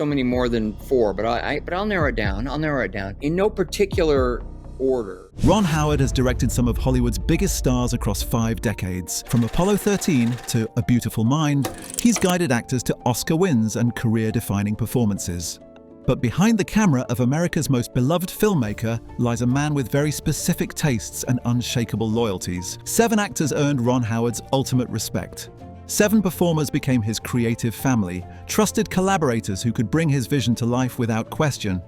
So many more than four, but I'll narrow it down. I'll narrow it down in no particular order. Ron Howard has directed some of Hollywood's biggest stars across 5 decades. From Apollo 13 to A Beautiful Mind, he's guided actors to Oscar wins and career-defining performances. But behind the camera of America's most beloved filmmaker lies a man with very specific tastes and unshakable loyalties. 7 actors earned Ron Howard's ultimate respect. 7 performers became his creative family, trusted collaborators who could bring his vision to life without question.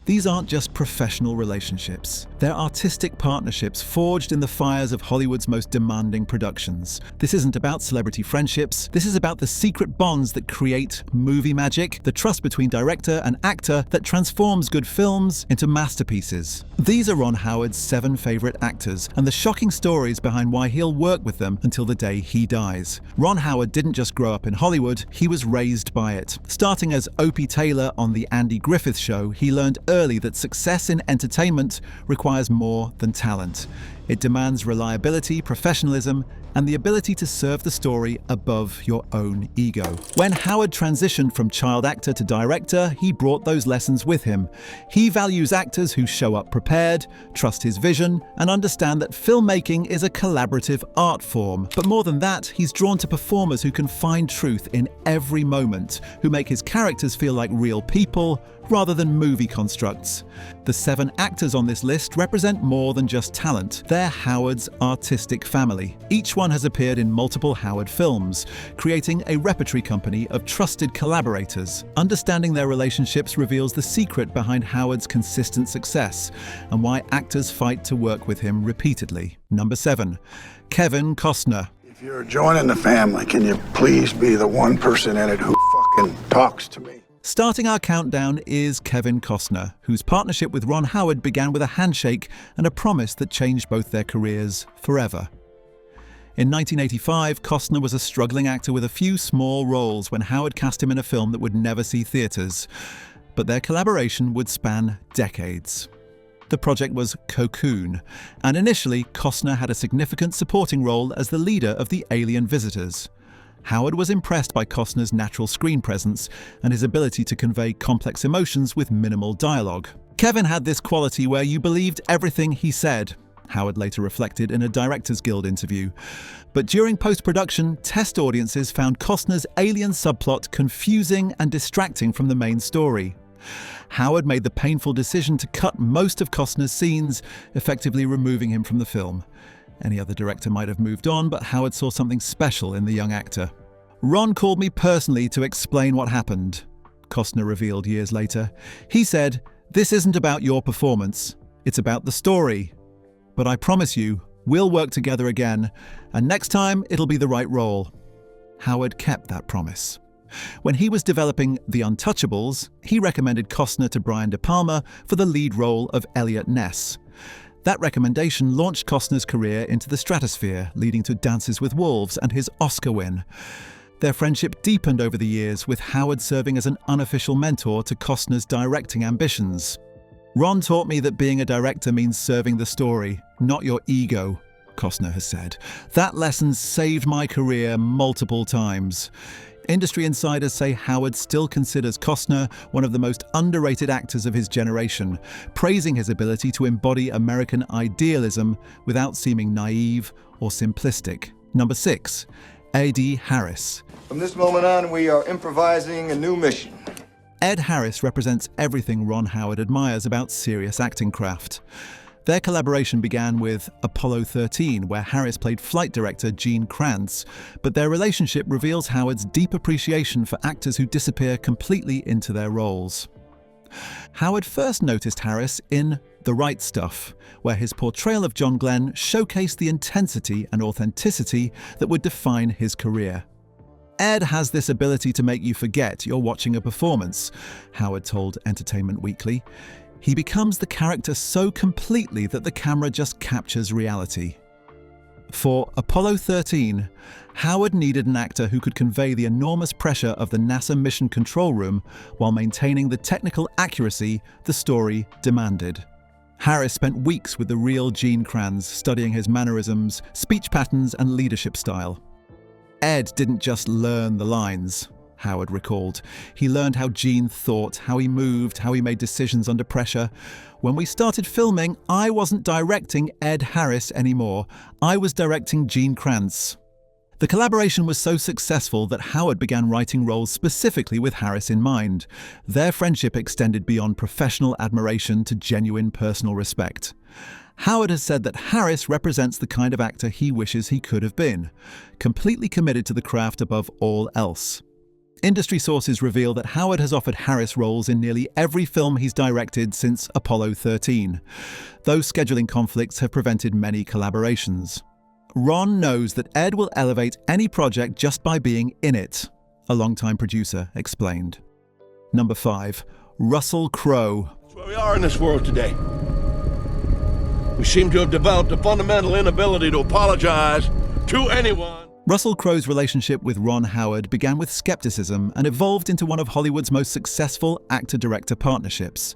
These aren't just professional relationships. They're artistic partnerships forged in the fires of Hollywood's most demanding productions. This isn't about celebrity friendships. This is about the secret bonds that create movie magic, the trust between director and actor that transforms good films into masterpieces. These are Ron Howard's 7 favorite actors, and the shocking stories behind why he'll work with them until the day he dies. Ron Howard didn't just grow up in Hollywood, he was raised by it. Starting as Opie Taylor on The Andy Griffith Show, he learned early that success in entertainment requires more than talent. It demands reliability, professionalism, and the ability to serve the story above your own ego. When Howard transitioned from child actor to director, he brought those lessons with him. He values actors who show up prepared, trust his vision, and understand that filmmaking is a collaborative art form. But more than that, he's drawn to performers who can find truth in every moment, who make his characters feel like real people rather than movie constructs. The 7 actors on this list represent more than just talent. They're Howard's artistic family. Each one has appeared in multiple Howard films, creating a repertory company of trusted collaborators. Understanding their relationships reveals the secret behind Howard's consistent success and why actors fight to work with him repeatedly. Number 7, Kevin Costner. If you're joining the family, can you please be the one person in it who fucking talks to me? Starting our countdown is Kevin Costner, whose partnership with Ron Howard began with a handshake and a promise that changed both their careers forever. In 1985, Costner was a struggling actor with a few small roles when Howard cast him in a film that would never see theaters. But their collaboration would span decades. The project was Cocoon, and initially Costner had a significant supporting role as the leader of the alien visitors. Howard was impressed by Costner's natural screen presence and his ability to convey complex emotions with minimal dialogue. Kevin had this quality where you believed everything he said, Howard later reflected in a Directors Guild interview. But during post-production, test audiences found Costner's alien subplot confusing and distracting from the main story. Howard made the painful decision to cut most of Costner's scenes, effectively removing him from the film. Any other director might have moved on, but Howard saw something special in the young actor. "Ron called me personally to explain what happened," Costner revealed years later. He said, "This isn't about your performance, it's about the story. But I promise you, we'll work together again, and next time it'll be the right role." Howard kept that promise. When he was developing The Untouchables, he recommended Costner to Brian De Palma for the lead role of Elliot Ness. That recommendation launched Costner's career into the stratosphere, leading to Dances with Wolves and his Oscar win. Their friendship deepened over the years, with Howard serving as an unofficial mentor to Costner's directing ambitions. "Ron taught me that being a director means serving the story, not your ego," Costner has said. "That lesson saved my career multiple times." Industry insiders say Howard still considers Costner one of the most underrated actors of his generation, praising his ability to embody American idealism without seeming naive or simplistic. Number 6, Ed Harris. From this moment on, we are improvising a new mission. Ed Harris represents everything Ron Howard admires about serious acting craft. Their collaboration began with Apollo 13, where Harris played flight director Gene Kranz, but their relationship reveals Howard's deep appreciation for actors who disappear completely into their roles. Howard first noticed Harris in The Right Stuff, where his portrayal of John Glenn showcased the intensity and authenticity that would define his career. "Ed has this ability to make you forget you're watching a performance," Howard told Entertainment Weekly. "He becomes the character so completely that the camera just captures reality." For Apollo 13, Howard needed an actor who could convey the enormous pressure of the NASA Mission Control Room while maintaining the technical accuracy the story demanded. Harris spent weeks with the real Gene Kranz, studying his mannerisms, speech patterns, and leadership style. Ed didn't just learn the lines. Howard recalled. He learned how Gene thought, how he moved, how he made decisions under pressure. When we started filming, I wasn't directing Ed Harris anymore. I was directing Gene Kranz. The collaboration was so successful that Howard began writing roles specifically with Harris in mind. Their friendship extended beyond professional admiration to genuine personal respect. Howard has said that Harris represents the kind of actor he wishes he could have been, completely committed to the craft above all else. Industry sources reveal that Howard has offered Harris roles in nearly every film he's directed since Apollo 13. Those scheduling conflicts have prevented many collaborations. Ron knows that Ed will elevate any project just by being in it, a longtime producer explained. Number 5. Russell Crowe. That's where we are in this world today. We seem to have developed a fundamental inability to apologize to anyone. Russell Crowe's relationship with Ron Howard began with skepticism and evolved into one of Hollywood's most successful actor-director partnerships.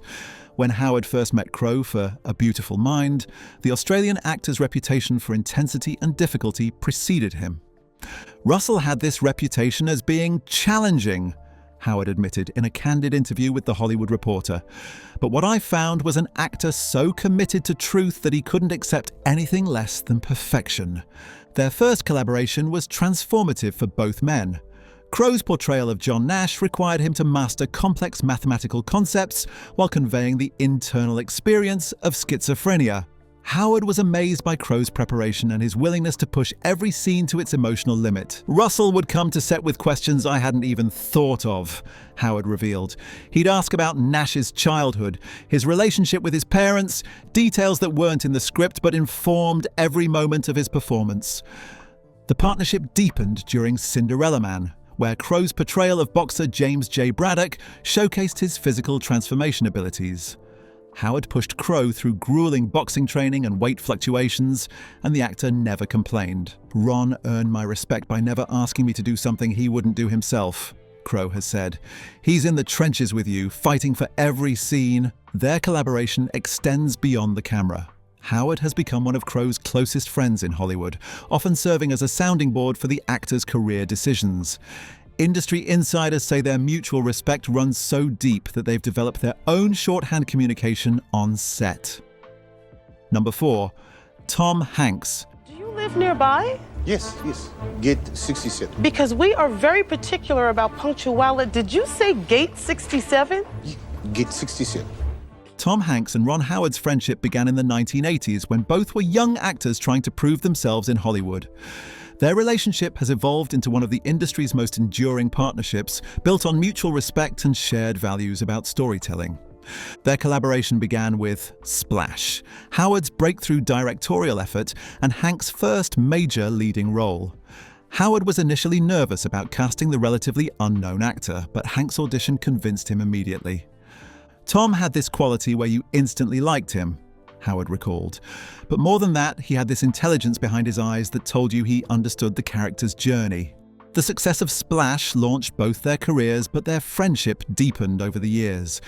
When Howard first met Crowe for A Beautiful Mind, the Australian actor's reputation for intensity and difficulty preceded him. Russell had this reputation as being challenging, Howard admitted in a candid interview with The Hollywood Reporter. But what I found was an actor so committed to truth that he couldn't accept anything less than perfection. Their first collaboration was transformative for both men. Crowe's portrayal of John Nash required him to master complex mathematical concepts while conveying the internal experience of schizophrenia. Howard was amazed by Crowe's preparation and his willingness to push every scene to its emotional limit. Russell would come to set with questions I hadn't even thought of, Howard revealed. He'd ask about Nash's childhood, his relationship with his parents, details that weren't in the script but informed every moment of his performance. The partnership deepened during Cinderella Man, where Crowe's portrayal of boxer James J. Braddock showcased his physical transformation abilities. Howard pushed Crowe through grueling boxing training and weight fluctuations, and the actor never complained. Ron earned my respect by never asking me to do something he wouldn't do himself, Crowe has said. He's in the trenches with you, fighting for every scene. Their collaboration extends beyond the camera. Howard has become one of Crowe's closest friends in Hollywood, often serving as a sounding board for the actor's career decisions. Industry insiders say their mutual respect runs so deep that they've developed their own shorthand communication on set. Number 4. Tom Hanks. Do you live nearby? Yes. Gate 67. Because we are very particular about punctuality. Did you say gate 67? Gate 67. Tom Hanks and Ron Howard's friendship began in the 1980s when both were young actors trying to prove themselves in Hollywood. Their relationship has evolved into one of the industry's most enduring partnerships, built on mutual respect and shared values about storytelling. Their collaboration began with Splash, Howard's breakthrough directorial effort and Hanks' first major leading role. Howard was initially nervous about casting the relatively unknown actor, but Hanks' audition convinced him immediately. Tom had this quality where you instantly liked him, Howard recalled. But more than that, he had this intelligence behind his eyes that told you he understood the character's journey. The success of Splash launched both their careers, but their friendship deepened over the years.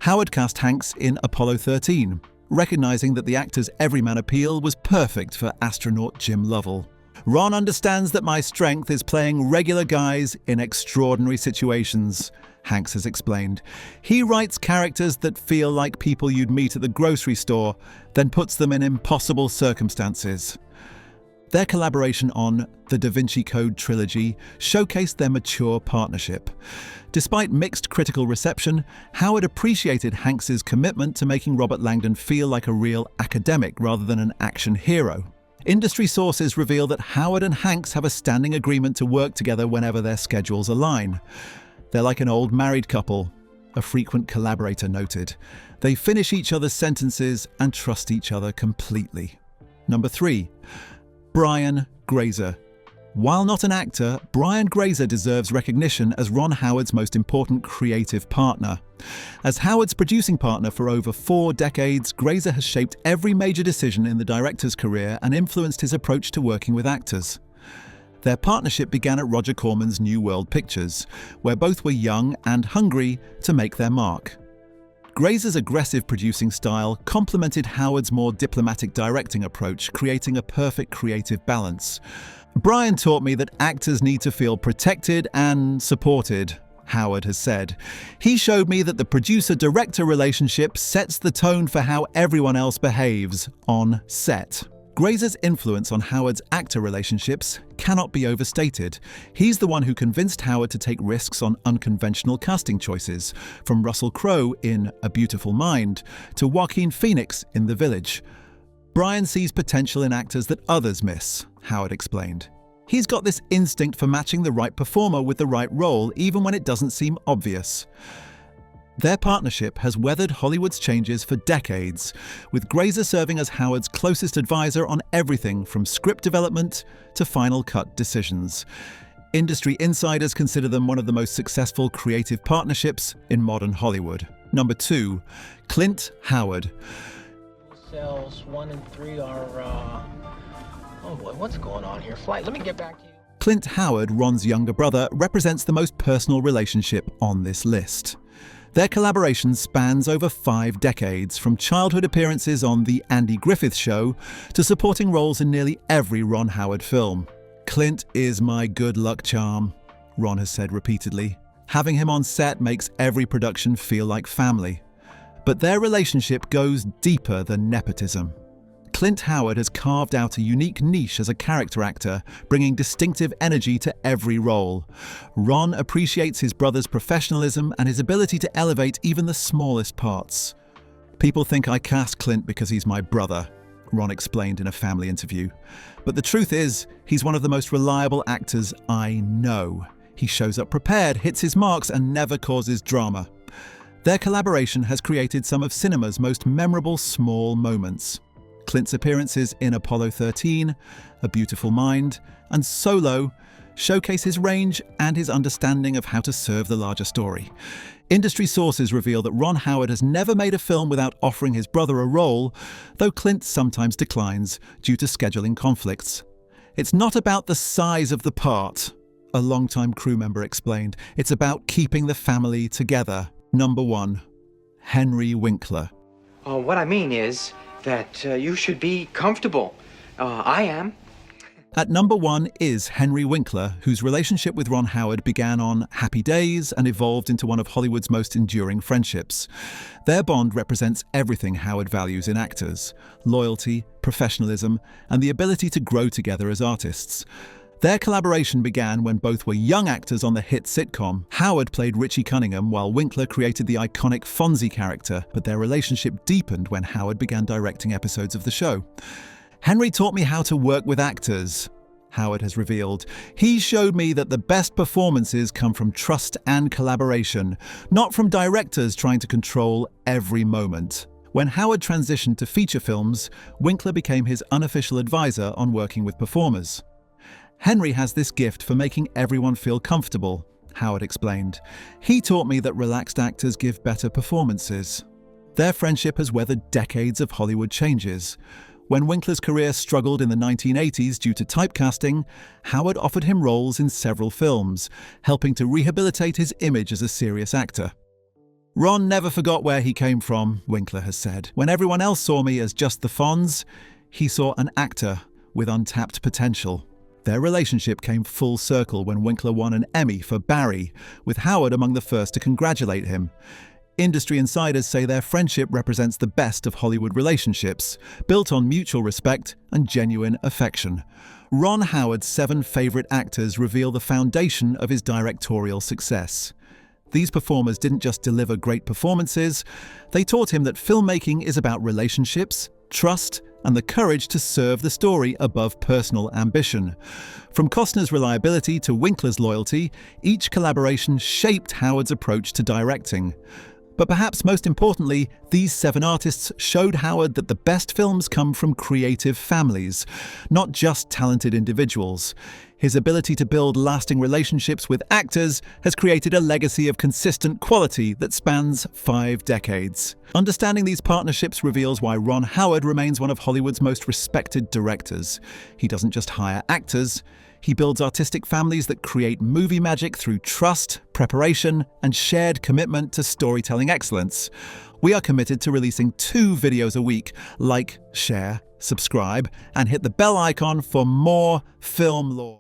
Howard cast Hanks in Apollo 13, recognizing that the actor's everyman appeal was perfect for astronaut Jim Lovell. Ron understands that my strength is playing regular guys in extraordinary situations, Hanks has explained. He writes characters that feel like people you'd meet at the grocery store, then puts them in impossible circumstances. Their collaboration on the Da Vinci Code trilogy showcased their mature partnership. Despite mixed critical reception, Howard appreciated Hanks's commitment to making Robert Langdon feel like a real academic rather than an action hero. Industry sources reveal that Howard and Hanks have a standing agreement to work together whenever their schedules align. They're like an old married couple, a frequent collaborator noted. They finish each other's sentences and trust each other completely. Number 3. Brian Grazer. While not an actor, Brian Grazer deserves recognition as Ron Howard's most important creative partner. As Howard's producing partner for over 4 decades, Grazer has shaped every major decision in the director's career and influenced his approach to working with actors. Their partnership began at Roger Corman's New World Pictures, where both were young and hungry to make their mark. Grazer's aggressive producing style complemented Howard's more diplomatic directing approach, creating a perfect creative balance. Brian taught me that actors need to feel protected and supported, Howard has said. He showed me that the producer-director relationship sets the tone for how everyone else behaves on set. Grazer's influence on Howard's actor relationships cannot be overstated. He's the one who convinced Howard to take risks on unconventional casting choices, from Russell Crowe in A Beautiful Mind to Joaquin Phoenix in The Village. Brian sees potential in actors that others miss, Howard explained. He's got this instinct for matching the right performer with the right role, even when it doesn't seem obvious. Their partnership has weathered Hollywood's changes for decades, with Grazer serving as Howard's closest advisor on everything from script development to final cut decisions. Industry insiders consider them one of the most successful creative partnerships in modern Hollywood. Number 2, Clint Howard. Cells 1 and 3 are, oh boy, what's going on here? Flight, let me get back to you. Clint Howard, Ron's younger brother, represents the most personal relationship on this list. Their collaboration spans over 5 decades, from childhood appearances on The Andy Griffith Show to supporting roles in nearly every Ron Howard film. Clint is my good luck charm, Ron has said repeatedly. Having him on set makes every production feel like family. But their relationship goes deeper than nepotism. Clint Howard has carved out a unique niche as a character actor, bringing distinctive energy to every role. Ron appreciates his brother's professionalism and his ability to elevate even the smallest parts. "People think I cast Clint because he's my brother," Ron explained in a family interview. "But the truth is, he's one of the most reliable actors I know. He shows up prepared, hits his marks, and never causes drama." Their collaboration has created some of cinema's most memorable small moments. Clint's appearances in Apollo 13, A Beautiful Mind, and Solo showcase his range and his understanding of how to serve the larger story. Industry sources reveal that Ron Howard has never made a film without offering his brother a role, though Clint sometimes declines due to scheduling conflicts. "It's not about the size of the part," a longtime crew member explained. "It's about keeping the family together." Number 1, Henry Winkler. What I mean is that you should be comfortable. I am. At number 1 is Henry Winkler, whose relationship with Ron Howard began on Happy Days and evolved into one of Hollywood's most enduring friendships. Their bond represents everything Howard values in actors: loyalty, professionalism, and the ability to grow together as artists. Their collaboration began when both were young actors on the hit sitcom. Howard played Richie Cunningham while Winkler created the iconic Fonzie character, but their relationship deepened when Howard began directing episodes of the show. "Henry taught me how to work with actors," Howard has revealed. "He showed me that the best performances come from trust and collaboration, not from directors trying to control every moment." When Howard transitioned to feature films, Winkler became his unofficial advisor on working with performers. "Henry has this gift for making everyone feel comfortable," Howard explained. "He taught me that relaxed actors give better performances." Their friendship has weathered decades of Hollywood changes. When Winkler's career struggled in the 1980s due to typecasting, Howard offered him roles in several films, helping to rehabilitate his image as a serious actor. "Ron never forgot where he came from," Winkler has said. "When everyone else saw me as just the Fonz, he saw an actor with untapped potential." Their relationship came full circle when Winkler won an Emmy for Barry, with Howard among the first to congratulate him. Industry insiders say their friendship represents the best of Hollywood relationships, built on mutual respect and genuine affection. Ron Howard's 7 favorite actors reveal the foundation of his directorial success. These performers didn't just deliver great performances, they taught him that filmmaking is about relationships, trust, and the courage to serve the story above personal ambition. From Costner's reliability to Winkler's loyalty, each collaboration shaped Howard's approach to directing. But perhaps most importantly, these 7 artists showed Howard that the best films come from creative families, not just talented individuals. His ability to build lasting relationships with actors has created a legacy of consistent quality that spans 5 decades. Understanding these partnerships reveals why Ron Howard remains one of Hollywood's most respected directors. He doesn't just hire actors, He builds artistic families that create movie magic through trust, preparation, and shared commitment to storytelling excellence. We are committed to releasing 2 videos a week. Like, share, subscribe, and hit the bell icon for more film lore.